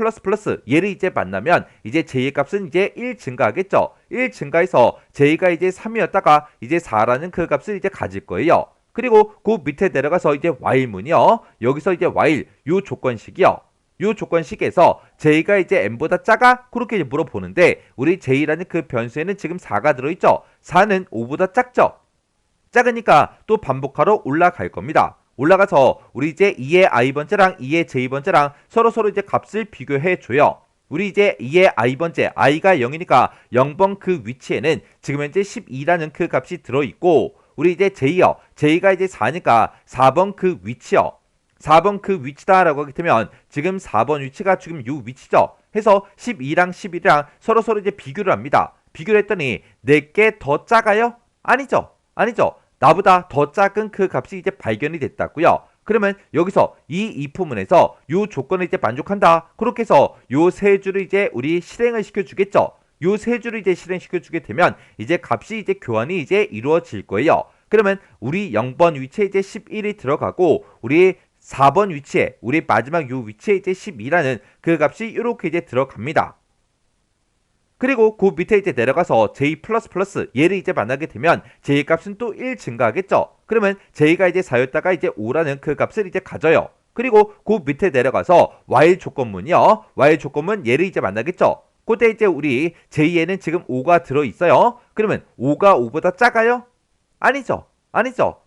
얘를 이제 만나면 이제 j의 값은 이제 1 증가하겠죠. 1 증가해서 j가 이제 3이었다가 이제 4라는 그 값을 이제 가질 거예요. 그리고 그 밑에 내려가서 이제 while문이요. 여기서 이제 while 요 조건식이요. 요 조건식에서 j가 이제 n보다 작아? 그렇게 이제 물어보는데 우리 j라는 그 변수에는 지금 4가 들어있죠. 4는 5보다 작죠. 작으니까 또 반복하러 올라갈 겁니다. 올라가서 우리 이제 2의 i번째랑 2의 j번째랑 서로 이제 값을 비교해 줘요. 우리 이제 2의 i번째, i가 0이니까 0번 그 위치에는 지금 현재 12라는 그 값이 들어있고, 우리 이제 j요. j가 이제 4니까 4번 그 위치요. 4번 그 위치다라고 하게 되면 지금 4번 위치가 지금 요 위치죠. 해서 12랑 11이랑 서로 이제 비교를 합니다. 비교를 했더니 내게 더 작아요? 아니죠. 나보다 더 작은 그 값이 이제 발견이 됐다고요. 그러면 여기서 이 if문에서 요 조건을 이제 만족한다. 그렇게 해서 요 세 줄을 이제 우리 실행을 시켜주겠죠. 요 세 줄을 이제 실행시켜주게 되면 이제 값이 이제 교환이 이제 이루어질 거예요. 그러면 우리 0번 위치에 이제 11이 들어가고 우리 4번 위치에 우리 마지막 요 위치에 이제 12라는 그 값이 이렇게 이제 들어갑니다. 그리고 그 밑에 이제 내려가서 j++ 얘를 이제 만나게 되면 j 값은 또 1 증가하겠죠. 그러면 j가 이제 4였다가 이제 5라는 그 값을 이제 가져요. 그리고 그 밑에 내려가서 while 조건문이요. while 조건문 얘를 이제 만나겠죠. 그때 이제 우리 j에는 지금 5가 들어있어요. 그러면 5가 5보다 작아요? 아니죠.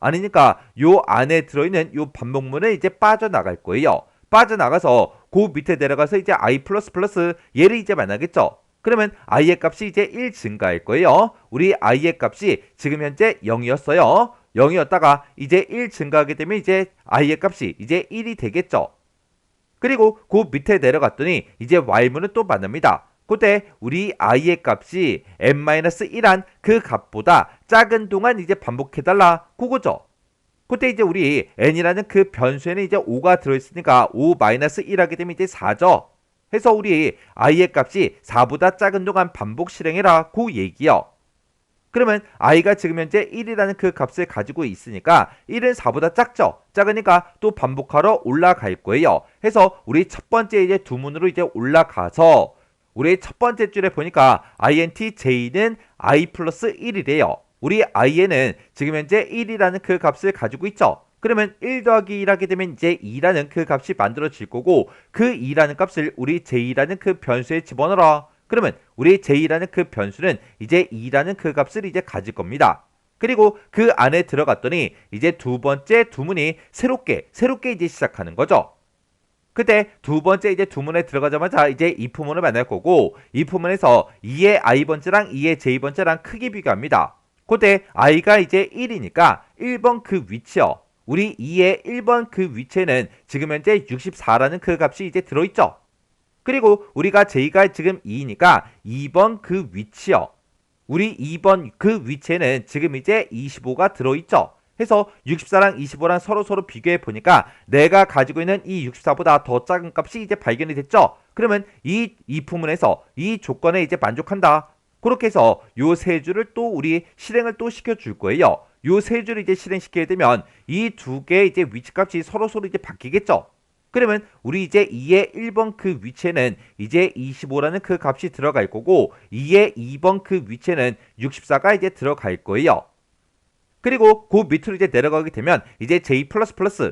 아니니까 요 안에 들어있는 요 반복문을 이제 빠져나갈 거예요. 빠져나가서 그 밑에 내려가서 이제 i++ 얘를 이제 만나겠죠. 그러면 i의 값이 이제 1 증가할 거예요. 우리 i의 값이 지금 현재 0이었어요. 0이었다가 이제 1 증가하게 되면 이제 i의 값이 이제 1이 되겠죠. 그리고 그 밑에 내려갔더니 이제 while문을 또 만납니다. 그때 우리 i의 값이 n-1한 그 값보다 작은 동안 이제 반복해달라. 그거죠. 그때 이제 우리 n이라는 그 변수에는 이제 5가 들어있으니까 5-1 하게 되면 이제 4죠. 해서 우리 i의 값이 4보다 작은 동안 반복 실행해라. 그 얘기요. 그러면 i가 지금 현재 1이라는 그 값을 가지고 있으니까 1은 4보다 작죠. 작으니까 또 반복하러 올라갈 거예요. 해서 우리 첫 번째 이제 두 문으로 이제 올라가서 우리 첫 번째 줄에 보니까 int j는 i 플러스 1이래요. 우리 i에는 지금 현재 1이라는 그 값을 가지고 있죠. 그러면 1 더하기 1 하게 되면 이제 2라는 그 값이 만들어질 거고, 그 2라는 값을 우리 j라는 그 변수에 집어넣어라. 그러면 우리 j라는 그 변수는 이제 2라는 그 값을 이제 가질 겁니다. 그리고 그 안에 들어갔더니 이제 두 번째 두문이 새롭게 이제 시작하는 거죠. 그때 두 번째 이제 두문에 들어가자마자 이제 if문을 만날 거고, if문에서 2의 i번째랑 2의 j번째랑 크기 비교합니다. 그때 i가 이제 1이니까 1번 그 위치요. 우리 2의 1번 그 위치에는 지금 현재 64라는 그 값이 이제 들어있죠. 그리고 우리가 j가 지금 2니까 2번 그 위치요. 우리 2번 그 위치에는 지금 이제 25가 들어있죠. 해서 64랑 25랑 서로 비교해 보니까 내가 가지고 있는 이 64보다 더 작은 값이 이제 발견이 됐죠. 그러면 이 if문에서 이 조건에 이제 만족한다. 그렇게 해서 요 세 줄을 또 우리 실행을 또 시켜줄 거예요. 요 세 줄을 이제 실행시키게 되면 이 두 개의 이제 위치값이 서로 이제 바뀌겠죠. 그러면 우리 이제 2의 1번 그 위치에는 이제 25라는 그 값이 들어갈 거고 2의 2번 그 위치에는 64가 이제 들어갈 거예요. 그리고 그 밑으로 이제 내려가게 되면 이제 j++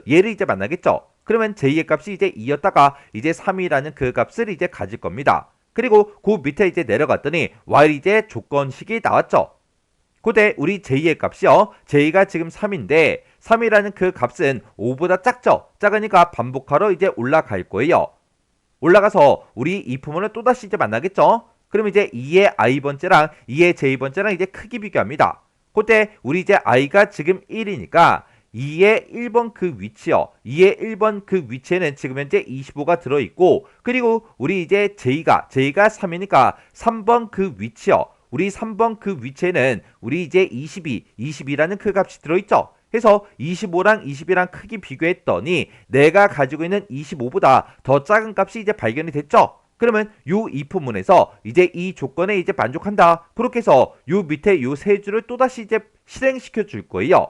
얘를 이제 만나겠죠. 그러면 j의 값이 이제 2였다가 이제 3이라는 그 값을 이제 가질 겁니다. 그리고 그 밑에 이제 내려갔더니 while 이제 조건식이 나왔죠. 그때 우리 j의 값이요. j가 지금 3인데 3이라는 그 값은 5보다 작죠. 작으니까 반복하러 이제 올라갈 거예요. 올라가서 우리 이 부분을 또다시 이제 만나겠죠. 그럼 이제 2의 i번째랑 2의 j번째랑 이제 크기 비교합니다. 그때 우리 이제 i가 지금 1이니까 2의 1번 그 위치요. 2의 1번 그 위치에는 지금 현재 25가 들어있고 그리고 우리 이제 j가 3이니까 3번 그 위치요. 우리 3번 그 위치에는 우리 이제 22라는 그 값이 들어있죠. 해서 25랑 20이랑 크기 비교했더니 내가 가지고 있는 25보다 더 작은 값이 이제 발견이 됐죠. 그러면 요 if문에서 이제 이 조건에 이제 만족한다. 그렇게 해서 요 밑에 요 세 줄을 또다시 이제 실행시켜 줄 거예요.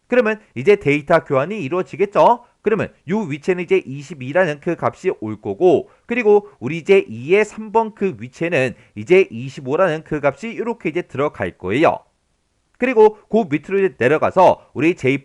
그러면 이제 데이터 교환이 이루어지겠죠. 그러면 요 위치에는 이제 22라는 그 값이 올 거고 그리고 우리 이제 2의 3번 그 위치에는 이제 25라는 그 값이 이렇게 이제 들어갈 거예요. 그리고 그 밑으로 이제 내려가서 우리 j++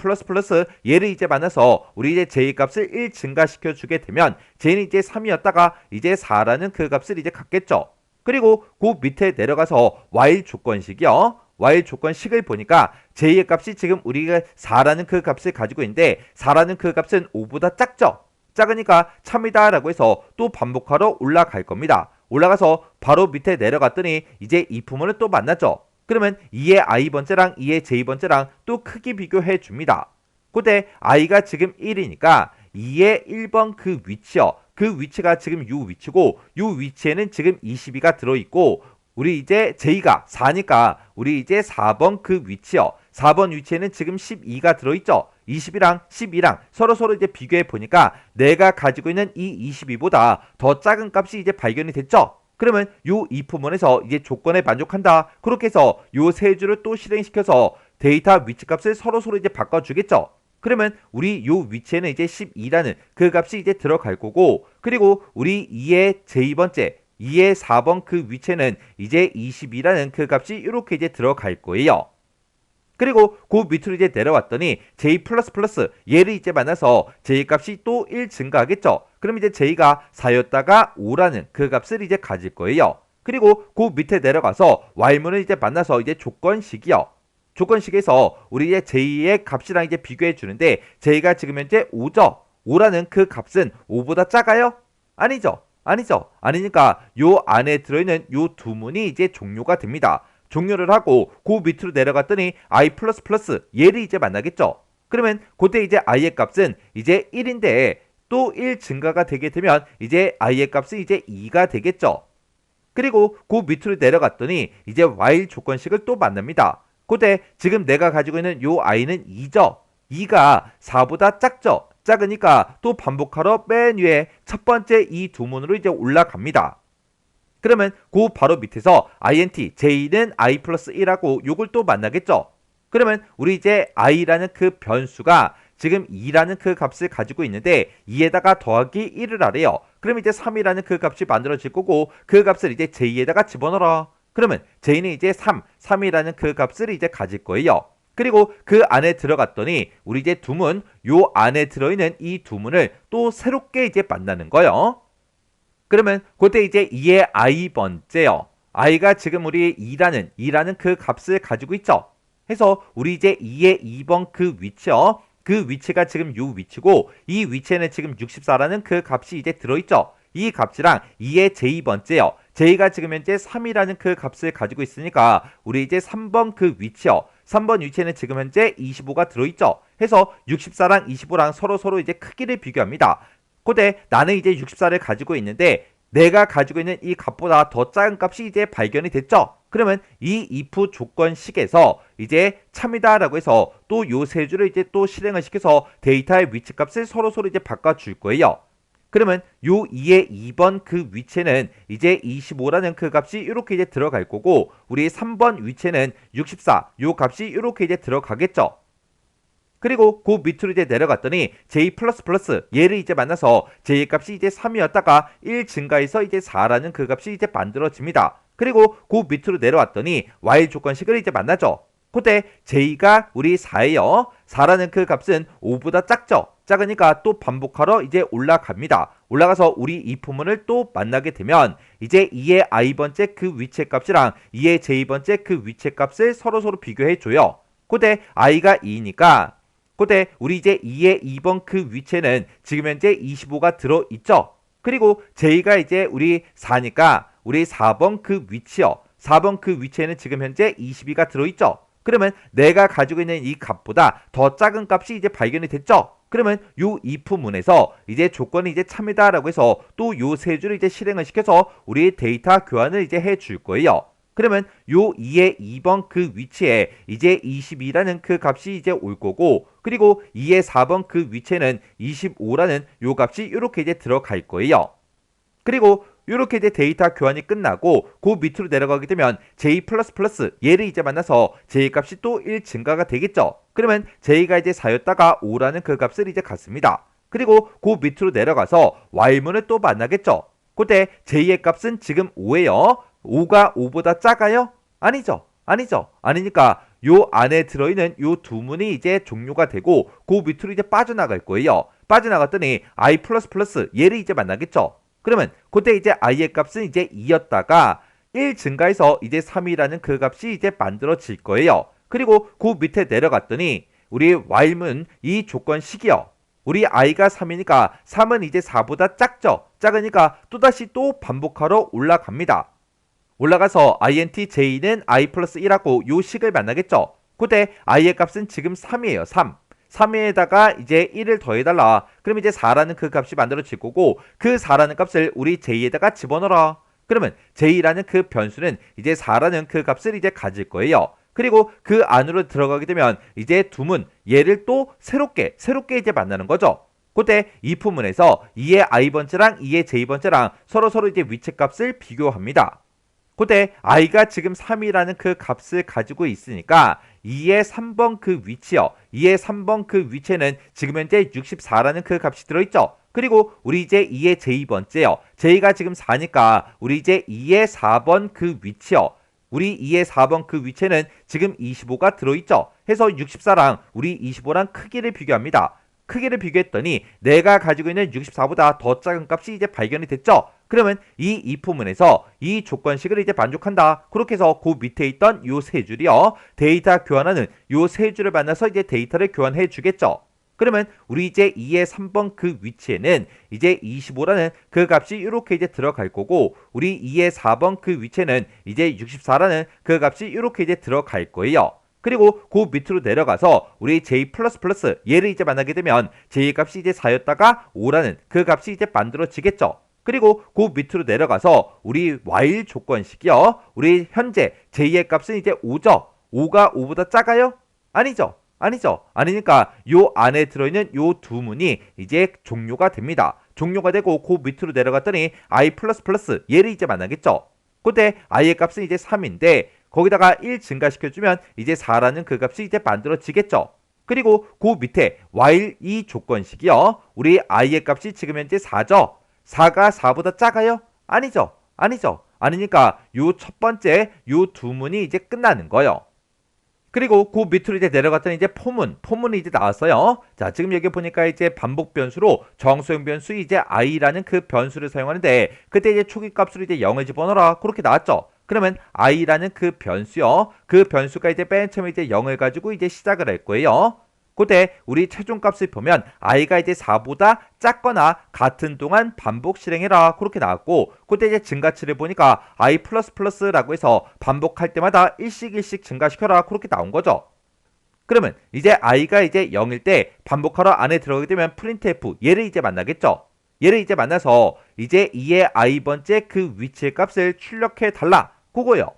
얘를 이제 만나서 우리 이제 j 값을 1 증가시켜 주게 되면 j는 이제 3이었다가 이제 4라는 그 값을 이제 갖겠죠. 그리고 그 밑에 내려가서 while 조건식이요. while 조건식을 보니까 j의 값이 지금 우리가 4라는 그 값을 가지고 있는데 4라는 그 값은 5보다 작죠. 작으니까 참이다 라고 해서 또 반복하러 올라갈 겁니다. 올라가서 바로 밑에 내려갔더니 이제 이 부분을 또 만났죠. 그러면 2의 i번째랑 2의 j번째랑 또 크기 비교해 줍니다. 그때 i가 지금 1이니까 2의 1번 그 위치요. 그 위치가 지금 요 위치고 요 위치에는 지금 22가 들어있고 우리 이제 j가 4니까 우리 이제 4번 그 위치요. 4번 위치에는 지금 12가 들어있죠. 20이랑 12랑 서로 이제 비교해 보니까 내가 가지고 있는 이 22보다 더 작은 값이 이제 발견이 됐죠. 그러면 요 if문에서 이제 조건에 만족한다. 그렇게 해서 요 세 줄을 또 실행시켜서 데이터 위치값을 서로 이제 바꿔주겠죠. 그러면 우리 요 위치에는 이제 12라는 그 값이 이제 들어갈 거고 그리고 우리 2의 j번째 2의 4번 그 위치에는 이제 22라는 그 값이 이렇게 이제 들어갈 거예요. 그리고 그 밑으로 이제 내려왔더니 j++ 얘를 이제 만나서 j 값이 또 1 증가하겠죠. 그럼 이제 j가 4였다가 5라는 그 값을 이제 가질 거예요. 그리고 그 밑에 내려가서 while문을 이제 만나서 이제 조건식이요. 조건식에서 우리 이제 j의 값이랑 이제 비교해 주는데 j가 지금 현재 5죠. 5라는 그 값은 5보다 작아요? 아니죠. 아니니까 요 안에 들어있는 요 두 문이 이제 종료가 됩니다. 종료를 하고 그 밑으로 내려갔더니 i++ 얘를 이제 만나겠죠. 그러면 그때 이제 i의 값은 이제 1인데 또 1 증가가 되게 되면 이제 i의 값은 이제 2가 되겠죠. 그리고 그 밑으로 내려갔더니 이제 while 조건식을 또 만납니다. 그때 지금 내가 가지고 있는 요 i는 2죠. 2가 4보다 작죠. 작으니까 또 반복하러 맨 위에 첫 번째 이 두 문으로 이제 올라갑니다. 그러면 그 바로 밑에서 int j는 i 플러스 1하고 요걸 또 만나겠죠. 그러면 우리 이제 i라는 그 변수가 지금 2라는 그 값을 가지고 있는데 2에다가 더하기 1을 하래요. 그럼 이제 3이라는 그 값이 만들어질 거고 그 값을 이제 j에다가 집어넣어라. 그러면 j는 이제 3이라는 그 값을 이제 가질 거예요. 그리고 그 안에 들어갔더니 우리 이제 두문 요 안에 들어있는 이 두문을 또 새롭게 이제 만나는 거예요. 그러면 그때 이제 2의 i번째요. i가 지금 우리 2라는 그 값을 가지고 있죠. 해서 우리 이제 2의 2번 그 위치요. 그 위치가 지금 요 위치고 이 위치에는 지금 64라는 그 값이 이제 들어있죠. 이 값이랑 2의 j번째요. j가 지금 현재 3이라는 그 값을 가지고 있으니까 우리 이제 3번 그 위치요. 3번 위치에는 지금 현재 25가 들어있죠. 해서 64랑 25랑 서로 이제 크기를 비교합니다. 그때 나는 이제 64를 가지고 있는데 내가 가지고 있는 이 값보다 더 작은 값이 이제 발견이 됐죠. 그러면 이 if 조건식에서 이제 참이다라고 해서 또 요 세 줄을 이제 또 실행을 시켜서 데이터의 위치 값을 서로 이제 바꿔줄 거예요. 그러면 요 2의 2번 그 위치에는 이제 25라는 그 값이 이렇게 이제 들어갈 거고 우리 3번 위치에는 64 요 값이 이렇게 이제 들어가겠죠. 그리고 그 밑으로 이제 내려갔더니 j++ 얘를 이제 만나서 j의 값이 이제 3이었다가 1 증가해서 이제 4라는 그 값이 이제 만들어집니다. 그리고 그 밑으로 내려왔더니 y 조건식을 이제 만나죠. 그때 j가 우리 4예요. 4라는 그 값은 5보다 작죠. 작으니까 또 반복하러 이제 올라갑니다. 올라가서 우리 이 부문을 또 만나게 되면 이제 2의 i번째 그 위치의 값이랑 2의 j번째 그 위치의 값을 서로 비교해 줘요. 그때 i가 2니까 그때 우리 이제 2의 2번 그 위치에는 지금 현재 25가 들어있죠. 그리고 j가 이제 우리 4니까 우리 4번 그 위치요. 4번 그 위치에는 지금 현재 22가 들어있죠. 그러면 내가 가지고 있는 이 값보다 더 작은 값이 이제 발견이 됐죠. 그러면 요 if문에서 이제 조건이 이제 참이다라고 해서 또 요 세 줄을 이제 실행을 시켜서 우리 데이터 교환을 이제 해줄 거예요. 그러면 요 2의 2번 그 위치에 이제 22라는 그 값이 이제 올 거고, 그리고 2의 4번 그 위치에는 25라는 요 값이 이렇게 이제 들어갈 거예요. 그리고 이렇게 이제 데이터 교환이 끝나고 그 밑으로 내려가게 되면 j++ 얘를 이제 만나서 j 값이 또 1 증가가 되겠죠. 그러면 j가 이제 4였다가 5라는 그 값을 이제 갖습니다. 그리고 그 밑으로 내려가서 y문을 또 만나겠죠. 그때 j의 값은 지금 5예요. 5가 5보다 작아요? 아니죠. 아니니까 요 안에 들어있는 요 두 문이 이제 종료가 되고 그 밑으로 이제 빠져나갈 거예요. 빠져나갔더니 i++ 얘를 이제 만나겠죠. 그러면 그때 이제 i의 값은 이제 2였다가 1 증가해서 이제 3이라는 그 값이 이제 만들어질 거예요. 그리고 그 밑에 내려갔더니 우리 while문 이 조건식이요. 우리 i가 3이니까 3은 이제 4보다 작죠. 작으니까 또다시 또 반복하러 올라갑니다. 올라가서 int j는 i 플러스 1하고 요 식을 만나겠죠. 그때 i의 값은 지금 3이에요. 3에다가 이제 1을 더해달라. 그럼 이제 4라는 그 값이 만들어질 거고, 그 4라는 값을 우리 j에다가 집어넣어라. 그러면 j라는 그 변수는 이제 4라는 그 값을 이제 가질 거예요. 그리고 그 안으로 들어가게 되면 이제 두문 얘를 또 새롭게 이제 만나는 거죠. 그때 if문에서 2의 i번째랑 2의 j번째랑 서로 이제 위치 값을 비교합니다. 그때 i가 지금 3이라는 그 값을 가지고 있으니까 2의 3번 그 위치요. 2의 3번 그 위치에는 지금 현재 64라는 그 값이 들어있죠. 그리고 우리 이제 2의 j번째요. j가 지금 4니까 우리 이제 2의 4번 그 위치요. 우리 2의 4번 그 위치에는 지금 25가 들어있죠. 해서 64랑 우리 25랑 크기를 비교합니다. 크기를 비교했더니 내가 가지고 있는 64보다 더 작은 값이 이제 발견이 됐죠. 그러면 이 if문에서 이 조건식을 이제 만족한다. 그렇게 해서 그 밑에 있던 요 세 줄이요. 데이터 교환하는 요 세 줄을 만나서 이제 데이터를 교환해 주겠죠. 그러면 우리 이제 2의 3번 그 위치에는 이제 25라는 그 값이 이렇게 이제 들어갈 거고, 우리 2의 4번 그 위치에는 이제 64라는 그 값이 이렇게 이제 들어갈 거예요. 그리고 그 밑으로 내려가서 우리 j++ 얘를 이제 만나게 되면 j의 값이 이제 4였다가 5라는 그 값이 이제 만들어지겠죠. 그리고 그 밑으로 내려가서 우리 while 조건식이요. 우리 현재 j의 값은 이제 5죠. 5가 5보다 작아요? 아니니까 요 안에 들어있는 요 두 문이 이제 종료가 됩니다. 종료가 되고 그 밑으로 내려갔더니 i++ 얘를 이제 만나겠죠. 그때 i의 값은 이제 3인데 거기다가 1 증가시켜주면 이제 4라는 그 값이 이제 만들어지겠죠. 그리고 그 밑에 while 이 조건식이요. 우리 i의 값이 지금 현재 4죠. 4가 4보다 작아요? 아니니까 요 첫 번째 요 두 문이 이제 끝나는 거예요. 그리고 그 밑으로 이제 내려갔더니 이제 포문이 이제 나왔어요. 자, 지금 여기 보니까 이제 반복 변수로 정수형 변수 이제 i라는 그 변수를 사용하는데, 그때 이제 초기 값으로 이제 0을 집어넣어라. 그렇게 나왔죠. 그러면 i라는 그 변수요. 그 변수가 이제 맨 처음에 이제 0을 가지고 이제 시작을 할 거예요. 그때 우리 최종 값을 보면 i가 이제 4보다 작거나 같은 동안 반복 실행해라. 그렇게 나왔고, 그때 이제 증가치를 보니까 i++라고 해서 반복할 때마다 일씩 증가시켜라. 그렇게 나온 거죠. 그러면 이제 i가 이제 0일 때 반복하러 안에 들어가게 되면 printf 얘를 이제 만나겠죠. 얘를 이제 만나서 이제 2의 i번째 그 위치의 값을 출력해 달라. 그거요.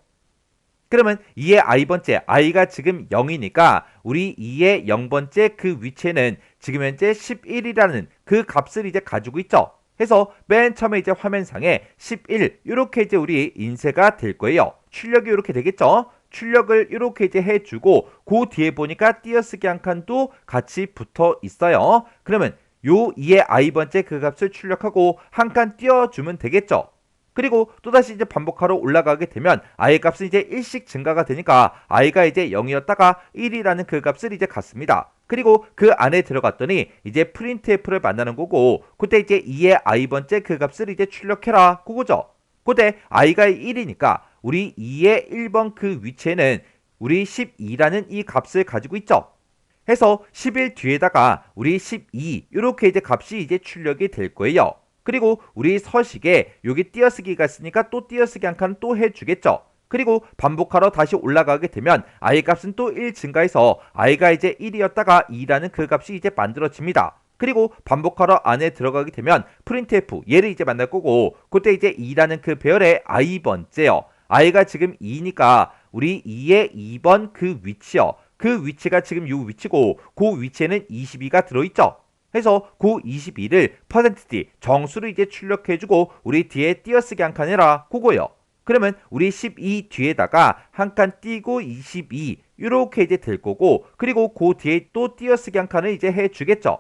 그러면 2의 i번째 i가 지금 0이니까 우리 2의 0번째 그 위치에는 지금 현재 11이라는 그 값을 이제 가지고 있죠. 해서 맨 처음에 이제 화면상에 11 이렇게 이제 우리 인쇄가 될 거예요. 출력이 이렇게 되겠죠. 출력을 이렇게 이제 해주고 그 뒤에 보니까 띄어쓰기 한 칸도 같이 붙어 있어요. 그러면 요 2의 i번째 그 값을 출력하고 한 칸 띄워주면 되겠죠. 그리고 또다시 이제 반복하러 올라가게 되면 i 값은 이제 1씩 증가가 되니까 i가 이제 0이었다가 1이라는 그 값을 이제 갖습니다. 그리고 그 안에 들어갔더니 이제 printf를 만나는 거고 그때 이제 2의 i번째 그 값을 이제 출력해라 그거죠. 그때 i가 1이니까 우리 2의 1번 그 위치에는 우리 12라는 이 값을 가지고 있죠. 해서 11 뒤에다가 우리 12 이렇게 이제 값이 이제 출력이 될 거예요. 그리고 우리 서식에 여기 띄어쓰기가 있으니까 또 띄어쓰기 한 칸 또 해주겠죠. 그리고 반복하러 다시 올라가게 되면 i 값은 또 1 증가해서 i가 이제 1이었다가 2라는 그 값이 이제 만들어집니다. 그리고 반복하러 안에 들어가게 되면 printf 얘를 이제 만날 거고 그때 이제 2라는 그 배열의 i번째요. i가 지금 2니까 우리 2의 2번 그 위치요. 그 위치가 지금 이 위치고 그 위치에는 22가 들어있죠. 해서 그 22를 %d 정수를 이제 출력해주고 우리 뒤에 띄어쓰기 한 칸 해라 그거요. 그러면 우리 12 뒤에다가 한 칸 띄고 22 이렇게 이제 될 거고 그리고 그 뒤에 또 띄어쓰기 한 칸을 이제 해주겠죠.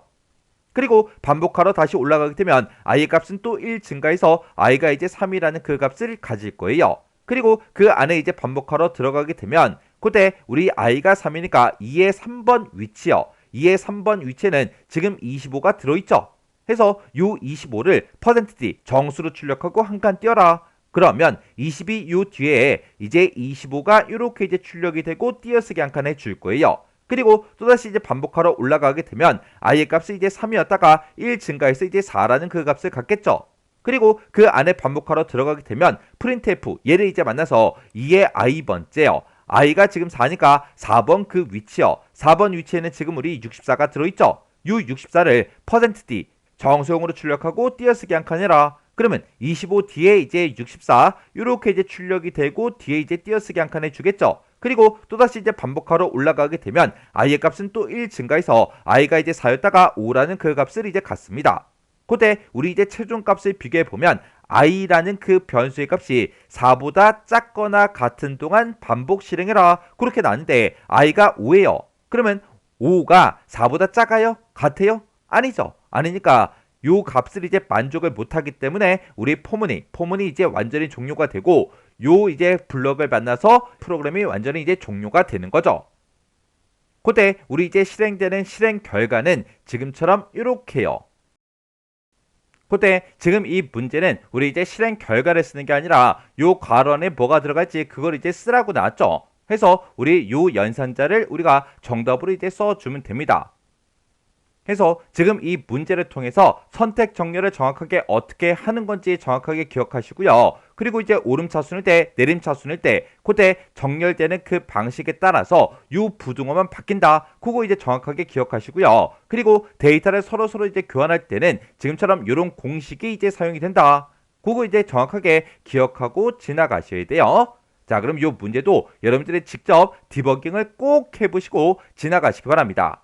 그리고 반복하러 다시 올라가게 되면 i 값은 또 1 증가해서 i가 이제 3이라는 그 값을 가질 거예요. 그리고 그 안에 이제 반복하러 들어가게 되면 그때 우리 i가 3이니까 2의 3번 위치요. 2의 3번 위치에는 지금 25가 들어있죠. 해서 요 25를 %d 정수로 출력하고 한 칸 띄어라. 그러면 22 요 뒤에 이제 25가 이렇게 이제 출력이 되고 띄어쓰기 한 칸 해줄 거예요. 그리고 또다시 이제 반복하러 올라가게 되면 i의 값이 이제 3이었다가 1 증가해서 이제 4라는 그 값을 갖겠죠. 그리고 그 안에 반복하러 들어가게 되면 printf 얘를 이제 만나서 2의 i번째요. i가 지금 4니까 4번 그 위치요. 4번 위치에는 지금 우리 64가 들어있죠. 요 64를 %d 정수용으로 출력하고 띄어쓰기 한 칸 해라. 그러면 25 뒤에 이제 64 이렇게 이제 출력이 되고 뒤에 이제 띄어쓰기 한 칸 해주겠죠. 그리고 또다시 이제 반복하러 올라가게 되면 i의 값은 또 1 증가해서 i가 이제 4였다가 5라는 그 값을 이제 갖습니다. 그때 우리 이제 최종 값을 비교해 보면 i라는 그 변수의 값이 4보다 작거나 같은 동안 반복 실행해라 그렇게 나왔는데 i가 5예요. 그러면 5가 4보다 작아요? 같아요? 아니죠. 아니니까 요 값을 이제 만족을 못하기 때문에 우리 포문이 이제 완전히 종료가 되고 요 이제 블럭을 만나서 프로그램이 완전히 이제 종료가 되는 거죠. 그때 우리 이제 실행되는 실행 결과는 지금처럼 이렇게요. 그때 지금 이 문제는 우리 이제 실행 결과를 쓰는 게 아니라 요 괄원에 뭐가 들어갈지 그걸 이제 쓰라고 나왔죠. 해서 우리 요 연산자를 우리가 정답으로 이제 써주면 됩니다. 해서 지금 이 문제를 통해서 선택 정렬을 정확하게 어떻게 하는 건지 정확하게 기억하시고요. 그리고 이제 오름차순일 때, 내림차순일 때, 그때 정렬되는 그 방식에 따라서 요 부등호만 바뀐다. 그거 이제 정확하게 기억하시고요. 그리고 데이터를 서로 이제 교환할 때는 지금처럼 이런 공식이 이제 사용이 된다. 그거 이제 정확하게 기억하고 지나가셔야 돼요. 자, 그럼 이 문제도 여러분들이 직접 디버깅을 꼭 해보시고 지나가시기 바랍니다.